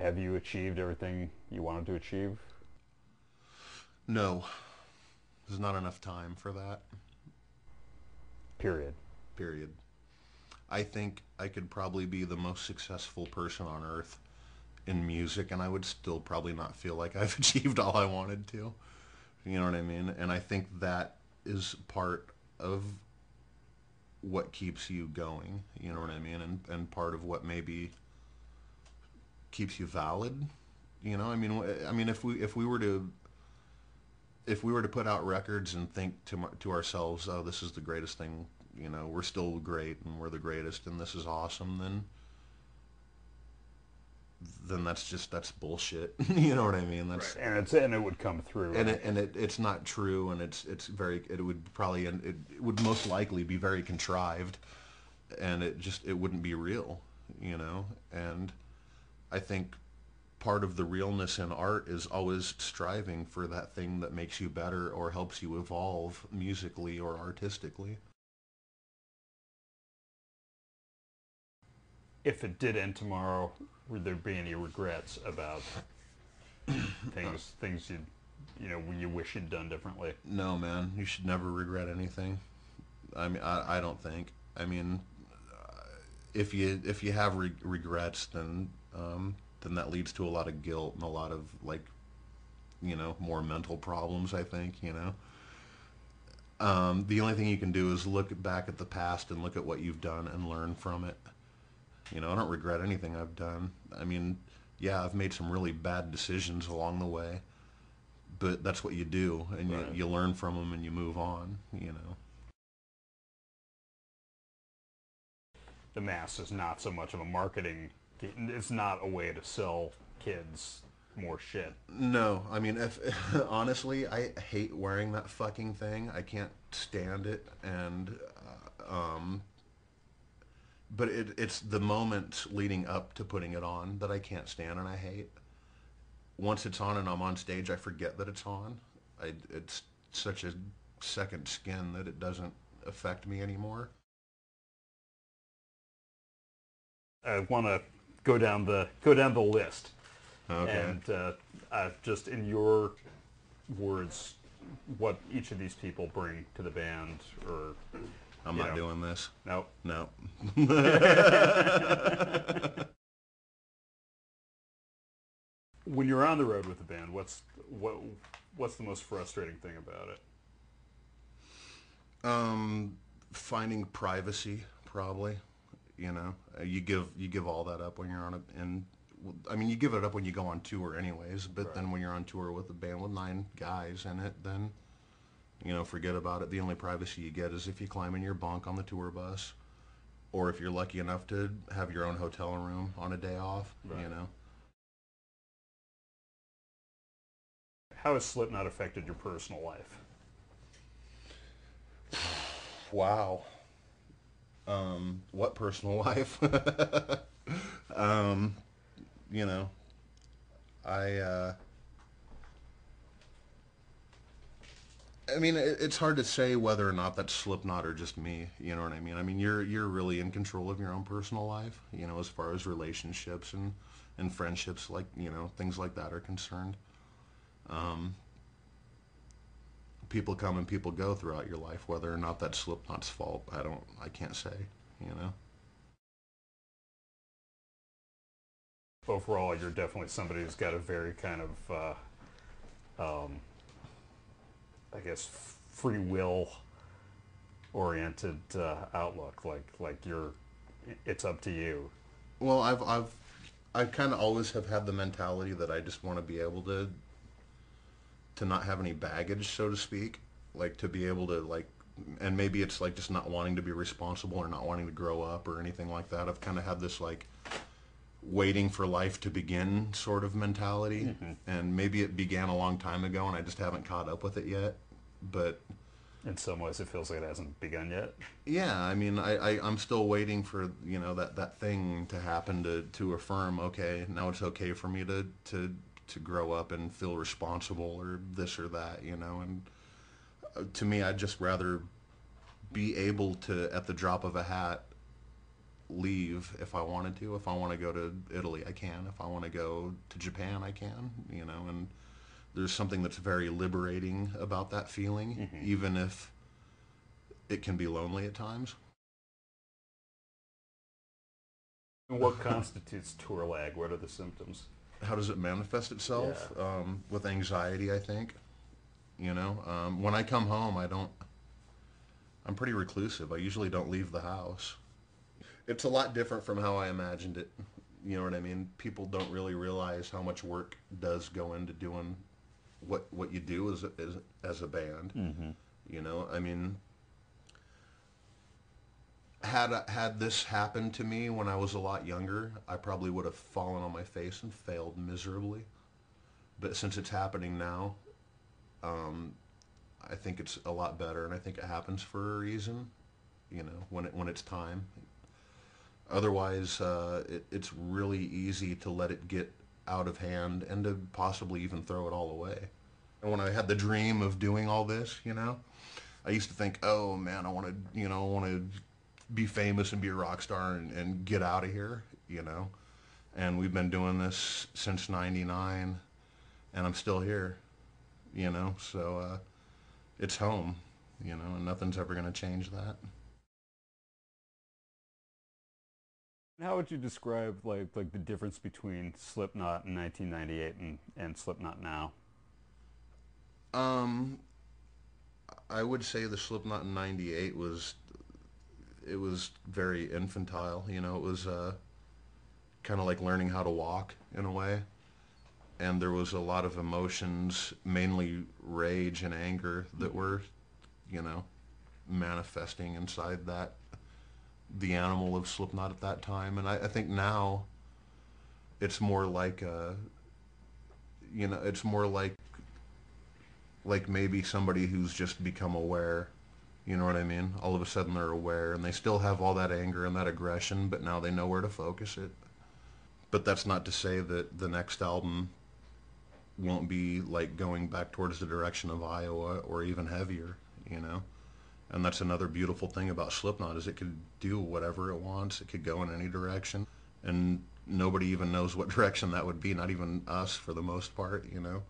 Have you achieved everything you wanted to achieve? No, there's not enough time for that. Period. Period. I think I could probably be the most successful person on earth in music, and I would still probably not feel like I've achieved all I wanted to. You know what I mean? And I think that is part of what keeps you going. You know what I mean? And part of what maybe keeps you valid. You know, I mean, if we were to put out records and think to ourselves, oh, this is the greatest thing. You know, we're still great and we're the greatest and this is awesome. Then that's bullshit. You know what I mean? Right. That's And it would come through. it's not true, and it would probably, and it would most likely be very contrived, and it wouldn't be real, you know. And I think part of the realness in art is always striving for that thing that makes you better or helps you evolve musically or artistically. If it did end tomorrow, would there be any regrets about things you wish you'd done differently? No, man, you should never regret anything. I don't think. I mean, if you have regrets, then that leads to a lot of guilt and a lot of, like, more mental problems, I think, you know. The only thing you can do is look back at the past and look at what you've done and learn from it. You know, I don't regret anything I've done. I mean, yeah, I've made some really bad decisions along the way, but that's what you do, and Right. you learn from them and you move on, you know. The mass is not so much of a marketing. It's not a way to sell kids more shit. No, I mean, if honestly, I hate wearing that fucking thing. I can't stand it, and but it's the moment leading up to putting it on that I can't stand and I hate. Once it's on and I'm on stage, I forget that it's on. It's such a second skin that it doesn't affect me anymore. I want to go down the list, Okay. and just in your words, what each of these people bring to the band, or I'm you not know, doing this. no. No. When you're on the road with the band, what's the most frustrating thing about it? Finding privacy, probably. You know, you give all that up when you're on a and I mean, you give it up when you go on tour anyways, but Right. then when you're on tour with a band with 9 guys in it, then forget about it. The only privacy you get is if you climb in your bunk on the tour bus, or if you're lucky enough to have your own hotel room on a day off. Right. You know, How has Slipknot affected your personal life? wow. What personal life? um, you know, I. I mean, it's hard to say whether or not that's Slipknot or just me. You know what I mean? I mean, you're really in control of your own personal life. You know, as far as relationships and friendships, like, things like that are concerned. Um, People come and people go throughout your life. Whether or not that's Slipknot's fault, I can't say. You know. Overall, you're definitely somebody who's got a very kind of, um, I guess, free will oriented outlook. Like it's up to you. Well, I kind of always have had the mentality that I just want to be able to not have any baggage, so to speak, like to be able to, like, and maybe it's like just not wanting to be responsible or not wanting to grow up or anything like that. I've kind of had this, like, waiting for life to begin sort of mentality, and maybe it began a long time ago and I just haven't caught up with it yet. But In some ways, it feels like it hasn't begun yet. yeah, I mean, I'm still waiting for, that thing to happen to affirm, okay, now it's okay for me to grow up and feel responsible or this or that, and to me, I'd just rather be able to, at the drop of a hat, leave if I wanted to. If I want to go to Italy, I can. If I want to go to Japan, I can, you know, and there's something that's very liberating about that feeling, even if it can be lonely at times. And what constitutes tour lag? What are the symptoms? How does it manifest itself? Yeah. With anxiety, I think. You know, when I come home, I'm pretty reclusive. I usually don't leave the house. It's a lot different from how I imagined it. You know what I mean? People don't really realize how much work does go into doing what you do as a band. You know, I mean, had this happened to me when I was a lot younger, I probably would have fallen on my face and failed miserably. But since it's happening now, I think it's a lot better, and I think it happens for a reason. You know, when it's time. Otherwise, it's really easy to let it get out of hand and to possibly even throw it all away. And when I had the dream of doing all this, you know, I used to think, oh man, I want to, you know, I want to be famous and be a rock star and get out of here, you know. And we've been doing this since '99, and I'm still here, you know. So it's home, you know, and nothing's ever going to change that. How would you describe like the difference between Slipknot in 1998 and Slipknot now? Um, I would say the Slipknot in '98 was it was very infantile. You know, it was kind of like learning how to walk in a way. And there was a lot of emotions, mainly rage and anger, that were, you know, manifesting inside the animal of Slipknot at that time. And I think now it's more like you know, it's more like maybe somebody who's just become aware. You know what I mean? All of a sudden they're aware, and they still have all that anger and that aggression, but now they know where to focus it. But that's not to say that the next album won't be like going back towards the direction of Iowa or even heavier, you know? And that's another beautiful thing about Slipknot is it could do whatever it wants. It could go in any direction. And nobody even knows what direction that would be, not even us for the most part, you know?